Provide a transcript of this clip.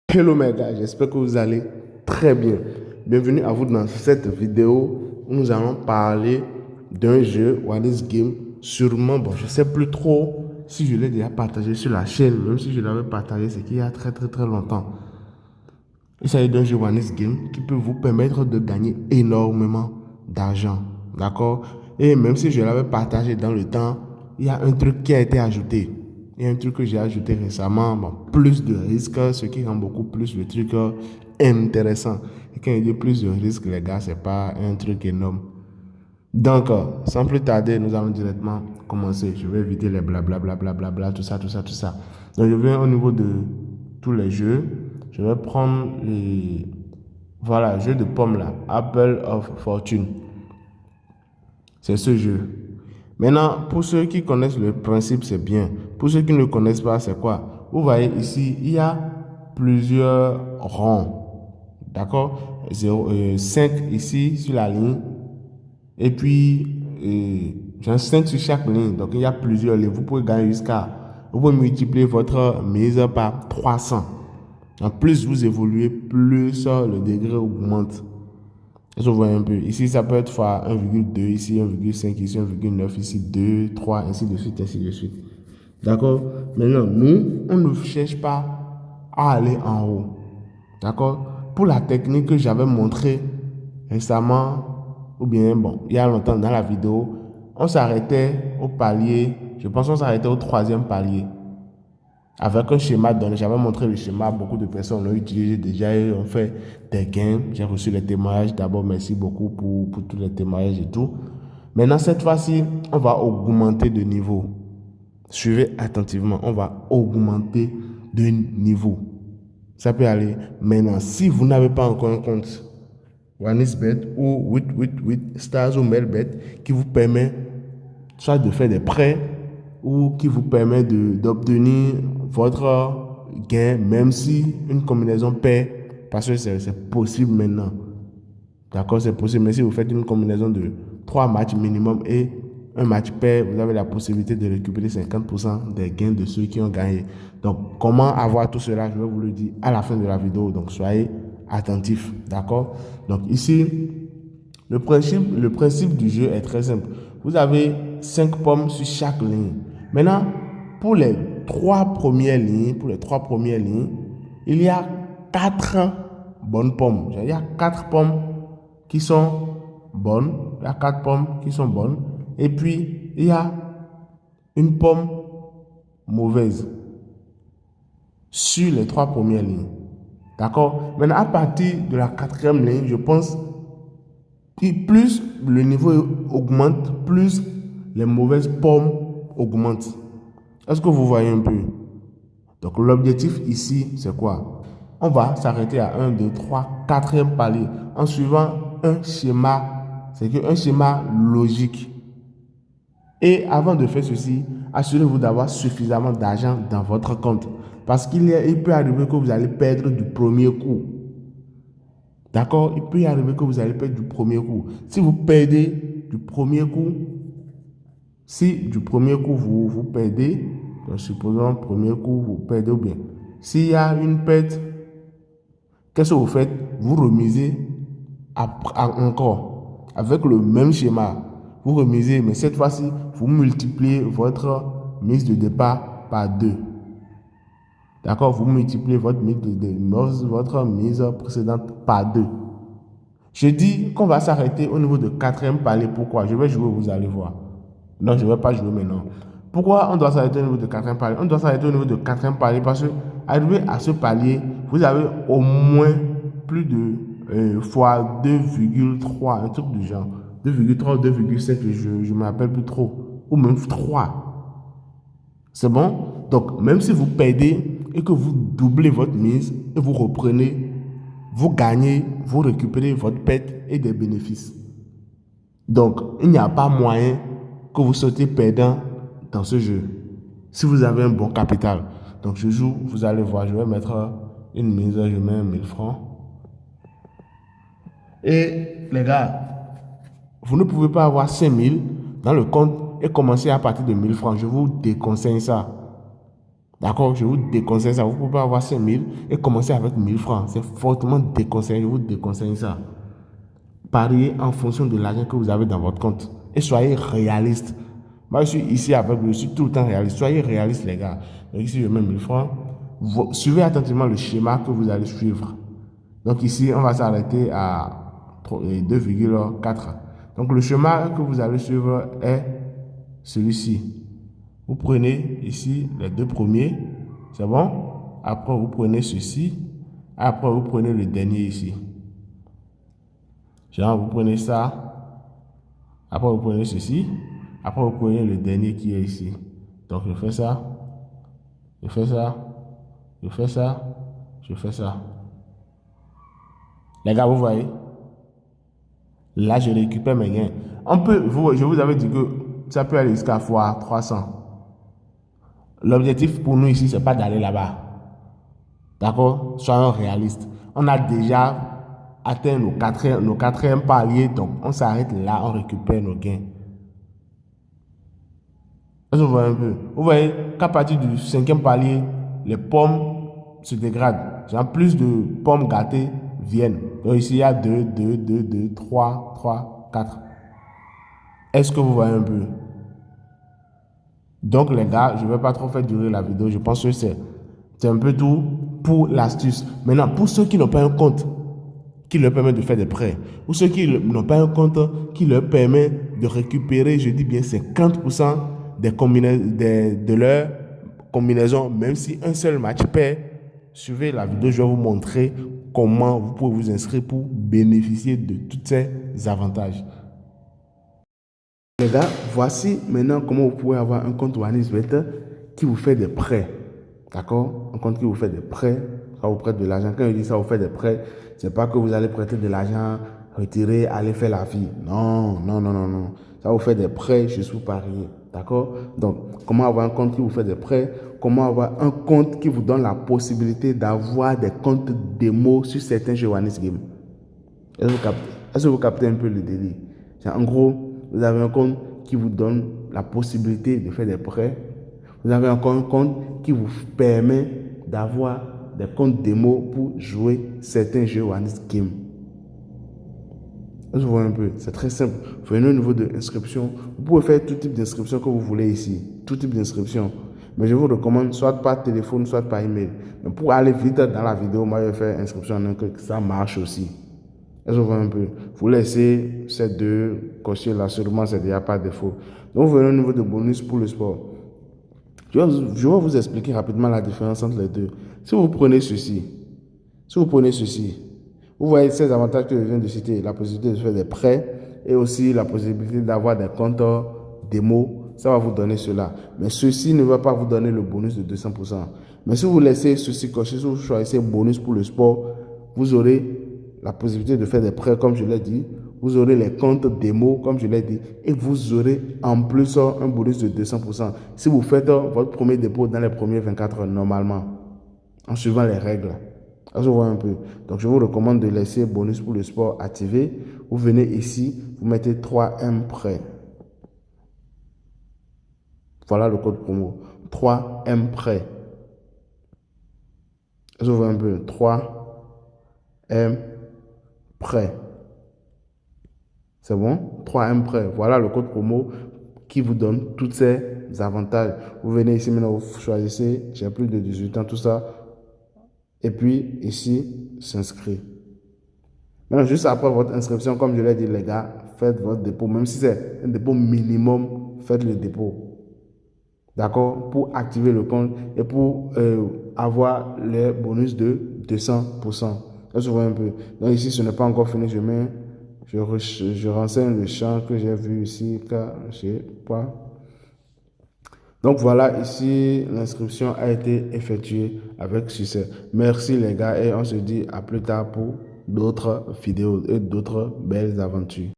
Hello mes gars, j'espère que vous allez très bien. Bienvenue à vous dans cette vidéo où nous allons parler d'un jeu, What is Game. Sûrement, bon, je sais plus trop si je l'ai déjà partagé sur la chaîne, même si je l'avais partagé, c'est qu'il y a très longtemps. Il s'agit d'un jeu One is Game qui peut vous permettre de gagner énormément d'argent. D'accord? Et même si je l'avais partagé dans le temps, il y a un truc qui a été ajouté. Il y a un truc que j'ai ajouté récemment, bon, plus de risques, ce qui rend beaucoup plus le truc intéressant. Et quand il dit plus de risques, les gars, c'est pas un truc énorme. Donc, sans plus tarder, nous allons directement commencer. Je vais éviter les blablabla, tout ça. Donc, je viens au niveau de tous les jeux. Je vais prendre les... Voilà, jeu de pommes là. Apple of Fortune. C'est ce jeu. Maintenant, pour ceux qui connaissent le principe, c'est bien. Pour ceux qui ne le connaissent pas, c'est quoi? Vous voyez ici, il y a plusieurs ronds. D'accord? 5 ici sur la ligne. Et puis, j'ai 5 sur chaque ligne. Donc, il y a plusieurs lignes. Vous pouvez gagner jusqu'à... Vous pouvez multiplier votre mise par 300. En plus, vous évoluez, plus le degré augmente. Est-ce que vous voyez un peu? Ici, ça peut être fois 1,2, ici 1,5, ici 1,9, ici 2, 3, ainsi de suite, ainsi de suite. D'accord? Maintenant, nous, on ne cherche pas à aller en haut. D'accord? Pour la technique que j'avais montrée récemment, ou bien, bon, il y a longtemps dans la vidéo, on s'arrêtait au palier, je pense qu'on s'arrêtait au 3e palier. Avec un schéma donné, j'avais montré le schéma, beaucoup de personnes l'ont utilisé déjà et ont fait des gains. J'ai reçu les témoignages. D'abord, merci beaucoup pour tous les témoignages et tout. Maintenant, cette fois-ci, on va augmenter de niveau. Suivez attentivement, on va augmenter de niveau. Ça peut aller. Maintenant, si vous n'avez pas encore un compte OneXBet ou with Stars ou Melbet qui vous permet soit de faire des prêts ou qui vous permet d'obtenir votre gain, même si une combinaison paie, parce que c'est possible maintenant. D'accord, c'est possible, mais si vous faites une combinaison de 3 matchs minimum et un match pair, vous avez la possibilité de récupérer 50% des gains de ceux qui ont gagné. Donc, comment avoir tout cela, je vais vous le dire à la fin de la vidéo. Donc, soyez attentifs. D'accord? Donc, ici, le principe du jeu est très simple. Vous avez 5 pommes sur chaque ligne. Maintenant, pour les 3 premières lignes, il y a 4 bonnes pommes. Il y a 4 pommes qui sont bonnes. Il y a 4 pommes qui sont bonnes. Et puis, il y a une pomme mauvaise sur les 3 premières lignes. D'accord? Maintenant, à partir de la 4e ligne, je pense que plus le niveau augmente, plus les mauvaises pommes augmentent. Est-ce que vous voyez un peu? Donc, l'objectif ici, c'est quoi? On va s'arrêter à 1, 2, 3, 4e palier en suivant un schéma. C'est un schéma logique. Et avant de faire ceci, assurez-vous d'avoir suffisamment d'argent dans votre compte. Parce qu'il peut arriver que vous allez perdre du premier coup. D'accord? Il peut y arriver que vous allez perdre du premier coup. Si vous perdez du premier coup, vous perdez, supposons premier coup vous perdez ou bien, s'il y a une perte, qu'est-ce que vous faites? Vous remisez encore avec le même schéma. Vous remisez, mais cette fois-ci, vous multipliez votre mise de départ par 2. D'accord? Vous multipliez votre mise précédente par 2. Je dis qu'on va s'arrêter au niveau de 4e palier. Pourquoi? Je vais jouer, vous allez voir. Non, je ne vais pas jouer maintenant. Pourquoi on doit s'arrêter au niveau de 4e palier? On doit s'arrêter au niveau de 4e palier parce que, arrivé à ce palier, vous avez au moins plus de fois 2,3, un truc du genre. 2,3 ou 2,7, je ne me rappelle plus trop. Ou même 3. C'est bon? Donc, même si vous perdez et que vous doublez votre mise et vous reprenez, vous gagnez, vous récupérez votre perte et des bénéfices. Donc, il n'y a pas moyen que vous sortez perdant dans ce jeu. Si vous avez un bon capital. Donc, je joue, vous allez voir, je vais mettre une mise, je mets 1000 francs. Et les gars, vous ne pouvez pas avoir 5000 dans le compte et commencer à partir de 1000 francs. Je vous déconseille ça. D'accord, je vous déconseille ça. Vous ne pouvez pas avoir 5 000 et commencer avec 1 000 francs. C'est fortement déconseillé. Je vous déconseille ça. Pariez en fonction de l'argent que vous avez dans votre compte. Et soyez réaliste. Moi, je suis ici avec vous. Je suis tout le temps réaliste. Soyez réaliste, les gars. Donc ici, je mets 1 000 francs. Suivez attentivement le schéma que vous allez suivre. Donc ici, on va s'arrêter à 2,4. Donc le schéma que vous allez suivre est celui-ci. Vous prenez ici les deux premiers, c'est bon? Après, vous prenez ceci. Après, vous prenez le dernier ici. Genre, vous prenez ça. Après, vous prenez ceci. Après, vous prenez le dernier qui est ici. Donc, je fais ça. Je fais ça. Je fais ça. Je fais ça. Les gars, vous voyez? Là, je récupère mes gains. Je vous avais dit que ça peut aller jusqu'à fois 300. L'objectif pour nous ici, ce n'est pas d'aller là-bas. D'accord? Soyons réalistes. On a déjà atteint nos quatrième paliers, donc on s'arrête là, on récupère nos gains. Vous voyez un peu? Vous voyez qu'à partir du 5e palier, les pommes se dégradent. Genre plus de pommes gâtées viennent. Donc ici, il y a 2, 2, 2, 2, 3, 3, 4. Est-ce que vous voyez un peu? Donc les gars, je ne vais pas trop faire durer la vidéo. Je pense que c'est un peu tout pour l'astuce. Maintenant, pour ceux qui n'ont pas un compte qui leur permet de faire des prêts, ou ceux qui n'ont pas un compte qui leur permet de récupérer, je dis bien 50% de leur combinaison, même si un seul match perd, suivez la vidéo, je vais vous montrer comment vous pouvez vous inscrire pour bénéficier de tous ces avantages. Les gars, voici maintenant comment vous pouvez avoir un compte OneXBet qui vous fait des prêts. D'accord? Un compte qui vous fait des prêts, ça vous prête de l'argent. Quand je dis ça vous fait des prêts, c'est pas que vous allez prêter de l'argent, retirer, aller faire la vie. Non, non, non, non, non. Ça vous fait des prêts, je suis parié. D'accord? Donc, comment avoir un compte qui vous fait des prêts? Comment avoir un compte qui vous donne la possibilité d'avoir des comptes démo sur certains jeux OneXGame? Est-ce que vous captez un peu le délire? En gros, vous avez un compte qui vous donne la possibilité de faire des prêts. Vous avez encore un compte qui vous permet d'avoir des comptes démo pour jouer certains jeux OneXGame. Je vois un peu, c'est très simple. Venez au niveau de l'inscription. Vous pouvez faire tout type d'inscription que vous voulez ici. Tout type d'inscription. Mais je vous recommande soit par téléphone, soit par email. Mais pour aller vite dans la vidéo, moi je vais faire inscription en un clic. Ça marche aussi. Je vois un peu. Vous laissez ces deux cochers là, sûrement c'est déjà pas défaut. Donc, venez au niveau de bonus pour le sport. Je vais vous expliquer rapidement la différence entre les deux. Si vous prenez ceci, vous voyez ces avantages que je viens de citer, la possibilité de faire des prêts et aussi la possibilité d'avoir des comptes démo, ça va vous donner cela. Mais ceci ne va pas vous donner le bonus de 200%. Mais si vous laissez ceci cocher, si vous choisissez bonus pour le sport, vous aurez la possibilité de faire des prêts, comme je l'ai dit. Vous aurez les comptes démo, comme je l'ai dit. Et vous aurez en plus un bonus de 200%. Si vous faites votre premier dépôt dans les premiers 24 heures, normalement, en suivant les règles. Je vois un peu. Donc, je vous recommande de laisser bonus pour le sport activé. Vous venez ici, vous mettez 3M prêt. Voilà le code promo. 3M prêt. Je vois un peu. 3M prêt. C'est bon? 3M prêt. Voilà le code promo qui vous donne tous ces avantages. Vous venez ici maintenant, vous choisissez, j'ai plus de 18 ans, tout ça. Et puis ici, s'inscrit. Maintenant, juste après votre inscription, comme je l'ai dit, les gars, faites votre dépôt. Même si c'est un dépôt minimum, faites le dépôt. D'accord? Pour activer le compte et pour avoir les bonus de 200%. Là, je vois un peu. Donc ici, ce n'est pas encore fini. Je renseigne le champ que j'ai vu ici, car je sais pas. Donc voilà, ici, l'inscription a été effectuée avec succès. Merci les gars et on se dit à plus tard pour d'autres vidéos et d'autres belles aventures.